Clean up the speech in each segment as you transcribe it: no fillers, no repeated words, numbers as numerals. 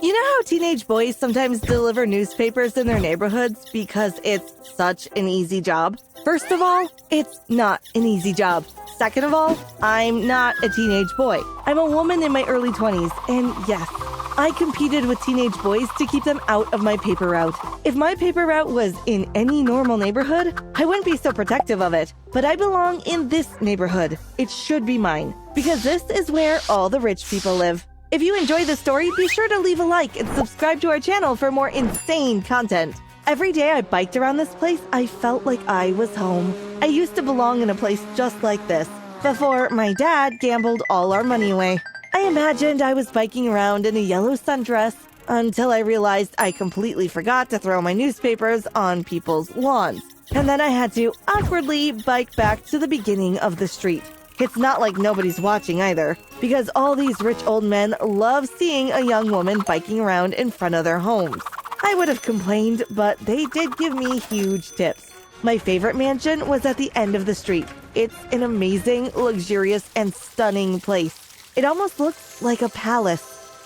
You know how teenage boys sometimes deliver newspapers in their neighborhoods because it's such an easy job? First of all, it's not an easy job. Second of all, I'm not a teenage boy. I'm a woman in my early 20s, and yes, I competed with teenage boys to keep them out of my paper route. If my paper route was in any normal neighborhood, I wouldn't be so protective of it. But I belong in this neighborhood. It should be mine, because this is where all the rich people live. If you enjoyed the story, be sure to leave a like and subscribe to our channel for more insane content. Every day I biked around this place, I felt like I was home. I used to belong in a place just like this, before my dad gambled all our money away. I imagined I was biking around in a yellow sundress until I realized I completely forgot to throw my newspapers on people's lawns. And then I had to awkwardly bike back to the beginning of the street. It's not like nobody's watching either, because all these rich old men love seeing a young woman biking around in front of their homes. I would have complained, but they did give me huge tips. My favorite mansion was at the end of the street. It's an amazing, luxurious, and stunning place. It almost looks like a palace.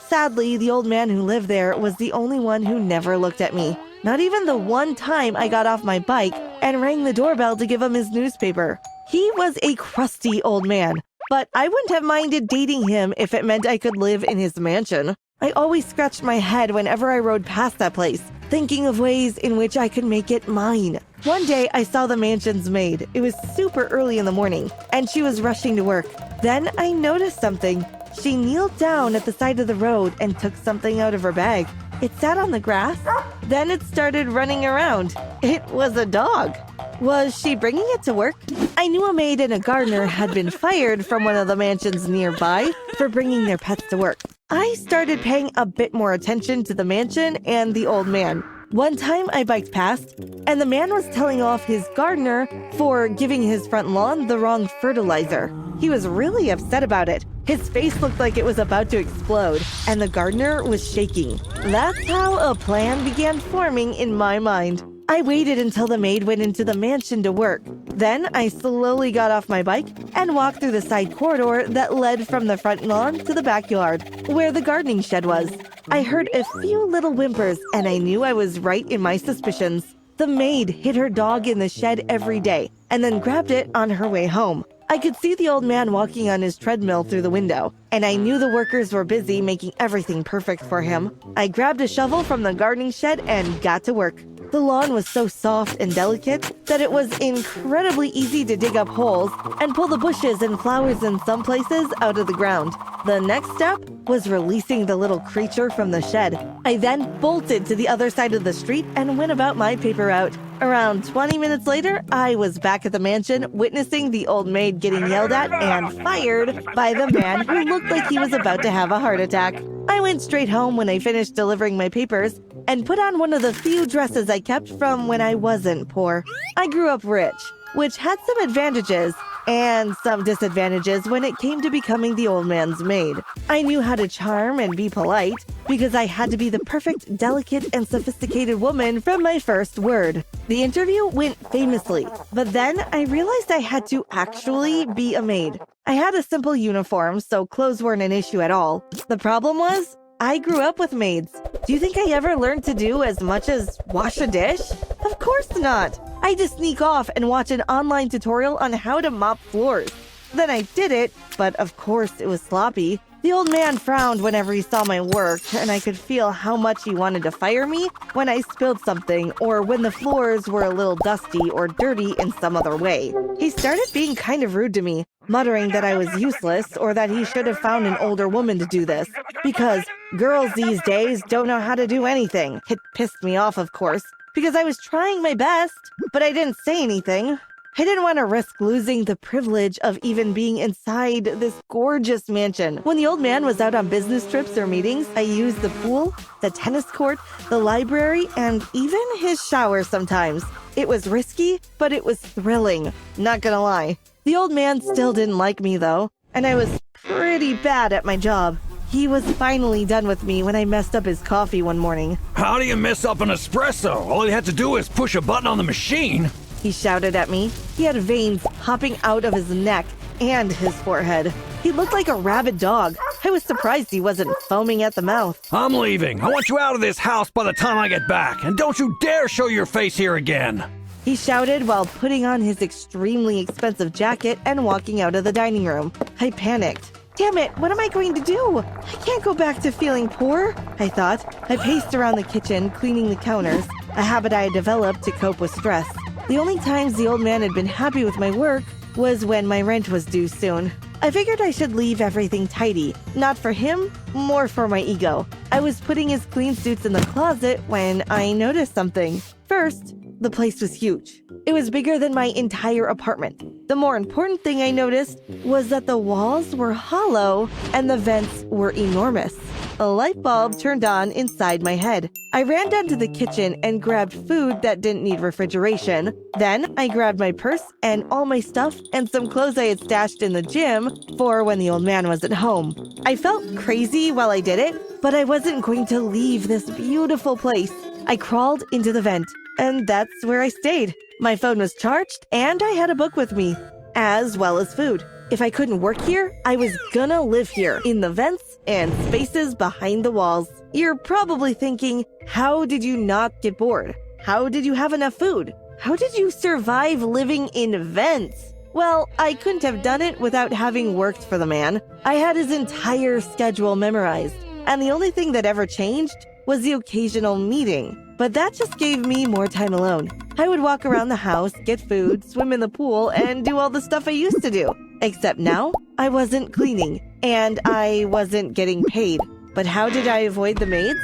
Sadly, the old man who lived there was the only one who never looked at me. Not even the one time I got off my bike and rang the doorbell to give him his newspaper. He was a crusty old man, but I wouldn't have minded dating him if it meant I could live in his mansion. I always scratched my head whenever I rode past that place, thinking of ways in which I could make it mine. One day, I saw the mansion's maid. It was super early in the morning, and she was rushing to work. Then I noticed something. She kneeled down at the side of the road and took something out of her bag. It sat on the grass. Then it started running around. It was a dog. Was she bringing it to work? I knew a maid and a gardener had been fired from one of the mansions nearby for bringing their pets to work. I started paying a bit more attention to the mansion and the old man. One time I biked past, and the man was telling off his gardener for giving his front lawn the wrong fertilizer. He was really upset about it. His face looked like it was about to explode, and the gardener was shaking. That's how a plan began forming in my mind. I waited until the maid went into the mansion to work. Then I slowly got off my bike and walked through the side corridor that led from the front lawn to the backyard, where the gardening shed was. I heard a few little whimpers, and I knew I was right in my suspicions. The maid hid her dog in the shed every day, and then grabbed it on her way home. I could see the old man walking on his treadmill through the window, and I knew the workers were busy making everything perfect for him. I grabbed a shovel from the gardening shed and got to work. The lawn was so soft and delicate that it was incredibly easy to dig up holes and pull the bushes and flowers in some places out of the ground. The next step was releasing the little creature from the shed. I then bolted to the other side of the street and went about my paper route. Around 20 minutes later, I was back at the mansion, witnessing the old maid getting yelled at and fired by the man who looked like he was about to have a heart attack. I went straight home when I finished delivering my papers and put on one of the few dresses I kept from when I wasn't poor. I grew up rich, which had some advantages and some disadvantages when it came to becoming the old man's maid. I knew how to charm and be polite because I had to be the perfect, delicate, and sophisticated woman from my first word. The interview went famously, but then I realized I had to actually be a maid. I had a simple uniform, so clothes weren't an issue at all. The problem was, I grew up with maids. Do you think I ever learned to do as much as wash a dish? Of course not. I had to sneak off and watch an online tutorial on how to mop floors. Then I did it, but of course it was sloppy. The old man frowned whenever he saw my work, and I could feel how much he wanted to fire me when I spilled something or when the floors were a little dusty or dirty in some other way. He started being kind of rude to me, muttering that I was useless or that he should have found an older woman to do this, because girls these days don't know how to do anything. It pissed me off, of course, because I was trying my best, but I didn't say anything. I didn't want to risk losing the privilege of even being inside this gorgeous mansion. When the old man was out on business trips or meetings, I used the pool, the tennis court, the library, and even his shower sometimes. It was risky, but it was thrilling. Not gonna lie. The old man still didn't like me, though, and I was pretty bad at my job. He was finally done with me when I messed up his coffee one morning. How do you mess up an espresso? All you had to do is push a button on the machine. He shouted at me. He had veins hopping out of his neck and his forehead. He looked like a rabid dog. I was surprised he wasn't foaming at the mouth. I'm leaving. I want you out of this house by the time I get back. And don't you dare show your face here again. He shouted while putting on his extremely expensive jacket and walking out of the dining room. I panicked. Damn it, what am I going to do? I can't go back to feeling poor, I thought. I paced around the kitchen, cleaning the counters, a habit I had developed to cope with stress. The only times the old man had been happy with my work was when my rent was due soon. I figured I should leave everything tidy, not for him, more for my ego. I was putting his clean suits in the closet when I noticed something. First, the place was huge. It was bigger than my entire apartment. The more important thing I noticed was that the walls were hollow and the vents were enormous. A light bulb turned on inside my head. I ran down to the kitchen and grabbed food that didn't need refrigeration. Then I grabbed my purse and all my stuff and some clothes I had stashed in the gym for when the old man wasn't home. I felt crazy while I did it, but I wasn't going to leave this beautiful place. I crawled into the vent, and that's where I stayed. My phone was charged, and I had a book with me, as well as food. If I couldn't work here, I was gonna live here, in the vents and spaces behind the walls. You're probably thinking, how did you not get bored? How did you have enough food? How did you survive living in vents? Well, I couldn't have done it without having worked for the man. I had his entire schedule memorized, and the only thing that ever changed was the occasional meeting. But that just gave me more time alone. I would walk around the house, get food, swim in the pool, and do all the stuff I used to do. Except now, I wasn't cleaning, and I wasn't getting paid. But how did I avoid the maids?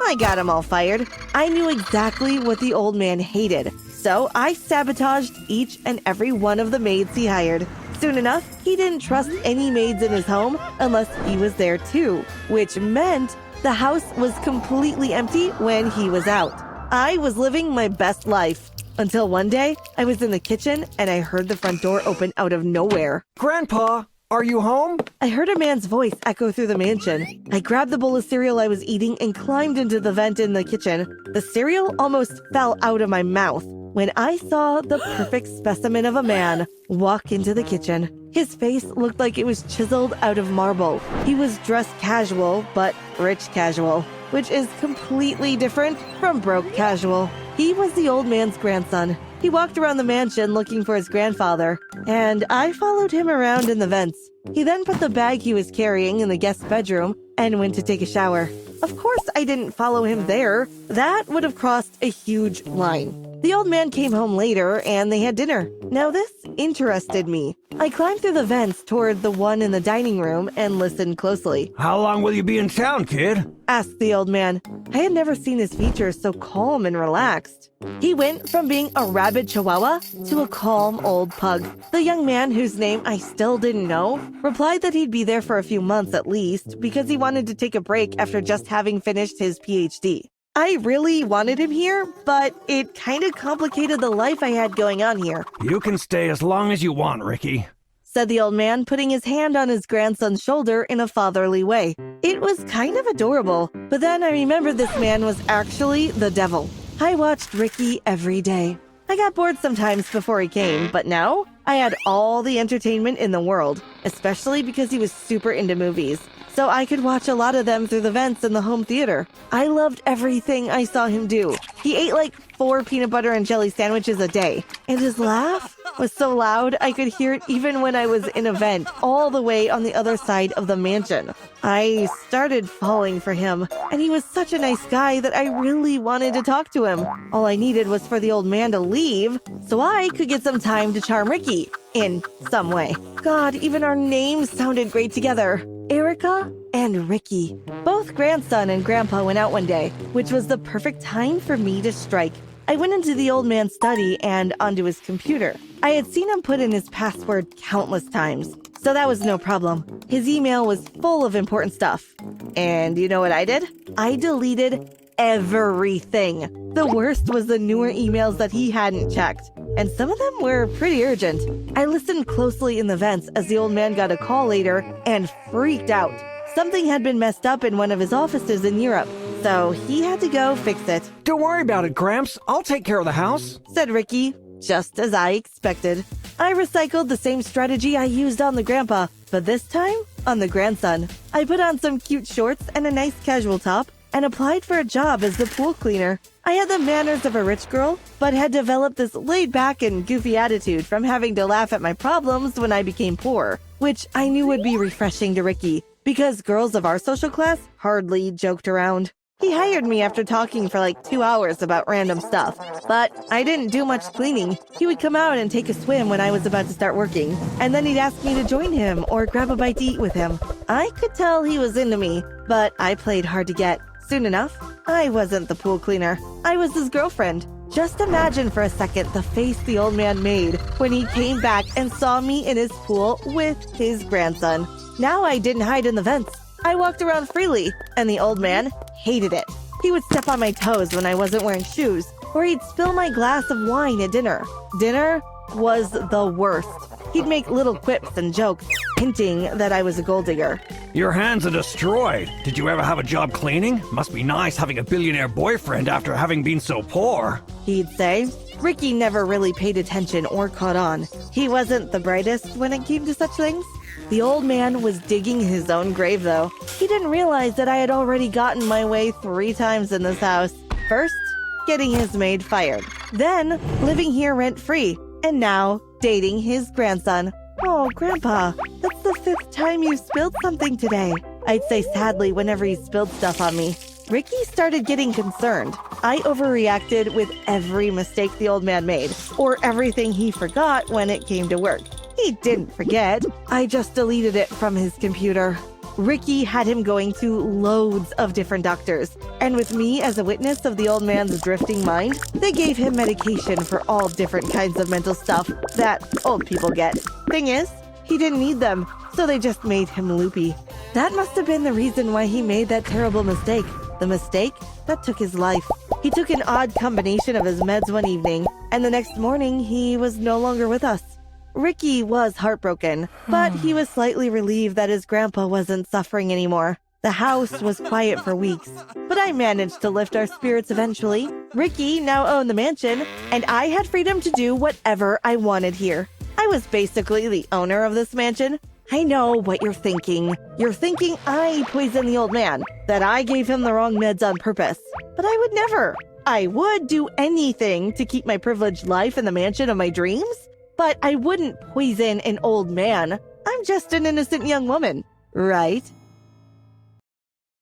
I got them all fired. I knew exactly what the old man hated, so I sabotaged each and every one of the maids he hired. Soon enough, he didn't trust any maids in his home unless he was there too, which meant the house was completely empty when he was out. I was living my best life. Until one day, I was in the kitchen and I heard the front door open out of nowhere. Grandpa, are you home? I heard a man's voice echo through the mansion. I grabbed the bowl of cereal I was eating and climbed into the vent in the kitchen. The cereal almost fell out of my mouth when I saw the perfect specimen of a man walk into the kitchen. His face looked like it was chiseled out of marble. He was dressed casual, but rich casual, which is completely different from broke casual. He was the old man's grandson. He walked around the mansion looking for his grandfather, and I followed him around in the vents. He then put the bag he was carrying in the guest bedroom and went to take a shower. Of course, I didn't follow him there. That would have crossed a huge line. The old man came home later and they had dinner. Now this interested me. I climbed through the vents toward the one in the dining room and listened closely. How long will you be in town, kid? Asked the old man. I had never seen his features so calm and relaxed. He went from being a rabid chihuahua to a calm old pug. The young man, whose name I still didn't know, replied that he'd be there for a few months at least because he wanted to take a break after just having finished his PhD. I really wanted him here, but it kind of complicated the life I had going on here. You can stay as long as you want, Ricky, said the old man, putting his hand on his grandson's shoulder in a fatherly way. It was kind of adorable, but then I remembered this man was actually the devil. I watched Ricky every day. I got bored sometimes before he came, but now I had all the entertainment in the world, especially because he was super into movies, so I could watch a lot of them through the vents in the home theater. I loved everything I saw him do. He ate like 4 peanut butter and jelly sandwiches a day, and his laugh was so loud I could hear it even when I was in a vent all the way on the other side of the mansion. I started falling for him, and he was such a nice guy that I really wanted to talk to him. All I needed was for the old man to leave so I could get some time to charm Ricky in some way. God, even our names sounded great together. Erica and Ricky. Both grandson and grandpa went out one day, which was the perfect time for me to strike. I went into the old man's study and onto his computer. I had seen him put in his password countless times, so that was no problem. His email was full of important stuff. And you know what I did? I deleted everything. The worst was the newer emails that he hadn't checked, and some of them were pretty urgent. I listened closely in the vents as the old man got a call later and freaked out. Something had been messed up in one of his offices in Europe, so he had to go fix it. Don't worry about it, Gramps. I'll take care of the house, said Ricky, just as I expected. I recycled the same strategy I used on the grandpa. But this time, on the grandson, I put on some cute shorts and a nice casual top and applied for a job as the pool cleaner. I had the manners of a rich girl, but had developed this laid-back and goofy attitude from having to laugh at my problems when I became poor, which I knew would be refreshing to Ricky, because girls of our social class hardly joked around. He hired me after talking for like 2 hours about random stuff, but I didn't do much cleaning. He would come out and take a swim when I was about to start working, and then he'd ask me to join him or grab a bite to eat with him. I could tell he was into me, but I played hard to get. Soon enough, I wasn't the pool cleaner. I was his girlfriend. Just imagine for a second the face the old man made when he came back and saw me in his pool with his grandson. Now I didn't hide in the vents. I walked around freely, and the old man hated it. He would step on my toes when I wasn't wearing shoes, or he'd spill my glass of wine at dinner. Dinner was the worst. He'd make little quips and jokes, hinting that I was a gold digger. Your hands are destroyed. Did you ever have a job cleaning? Must be nice having a billionaire boyfriend after having been so poor. He'd say. Ricky never really paid attention or caught on. He wasn't the brightest when it came to such things. The old man was digging his own grave, though. He didn't realize that I had already gotten my way 3 times in this house. First, getting his maid fired. Then, living here rent-free. And now, dating his grandson. Oh, Grandpa, that's the 5th time you've spilled something today. I'd say sadly whenever he spilled stuff on me. Ricky started getting concerned. I overreacted with every mistake the old man made, or everything he forgot when it came to work. He didn't forget. I just deleted it from his computer. Ricky had him going to loads of different doctors, and with me as a witness of the old man's drifting mind, they gave him medication for all different kinds of mental stuff that old people get. Thing is, he didn't need them, so they just made him loopy. That must have been the reason why he made that terrible mistake. The mistake that took his life. He took an odd combination of his meds one evening, and the next morning he was no longer with us. Ricky was heartbroken, but he was slightly relieved that his grandpa wasn't suffering anymore. The house was quiet for weeks, but I managed to lift our spirits eventually. Ricky now owned the mansion, and I had freedom to do whatever I wanted here. I was basically the owner of this mansion. I know what you're thinking. You're thinking I poisoned the old man, that I gave him the wrong meds on purpose. But I would never. I would do anything to keep my privileged life in the mansion of my dreams. But I wouldn't poison an old man. I'm just an innocent young woman, right?